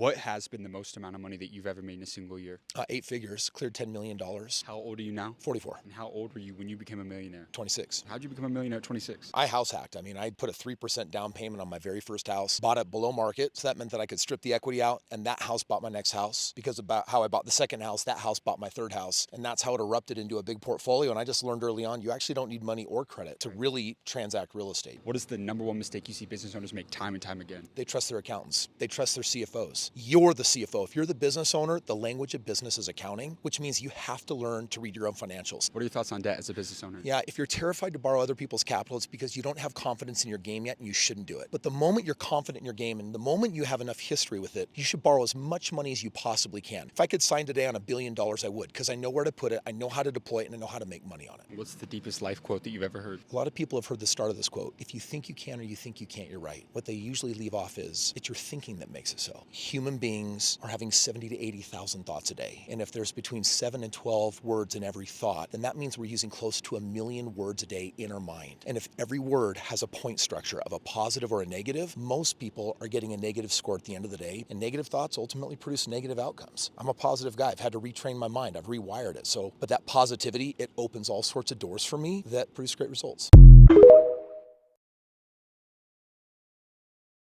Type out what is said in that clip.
What has been the most amount of money that you've ever made in a single year? 8 figures, cleared $10 million. How old are you now? 44. And how old were you when you became a millionaire? 26. How'd you become a millionaire at 26? I house hacked. I mean, I put a 3% down payment on my very first house, bought it below market. So that meant that I could strip the equity out, and that house bought my next house. Because about how I bought the second house, that house bought my third house. And that's how it erupted into a big portfolio. And I just learned early on, you actually don't need money or credit to really transact real estate. What is the number one mistake you see business owners make time and time again? They trust their accountants. They trust their CFOs. You're the CFO. If you're the business owner, the language of business is accounting, which means you have to learn to read your own financials. What are your thoughts on debt as a business owner? Yeah, if you're terrified to borrow other people's capital, it's because you don't have confidence in your game yet and you shouldn't do it. But the moment you're confident in your game and the moment you have enough history with it, you should borrow as much money as you possibly can. If I could sign today on $1 billion, I would, because I know where to put it, I know how to deploy it, and I know how to make money on it. What's the deepest life quote that you've ever heard? A lot of people have heard the start of this quote. If you think you can or you think you can't, you're right. What they usually leave off is, it's your thinking that makes it so. Human beings are having 70 to 80,000 thoughts a day. And if there's between 7 and 12 words in every thought, then that means we're using close to 1 million words a day in our mind. And if every word has a point structure of a positive or a negative, most people are getting a negative score at the end of the day. And negative thoughts ultimately produce negative outcomes. I'm a positive guy. I've had to retrain my mind. I've rewired it. But that positivity, it opens all sorts of doors for me that produce great results.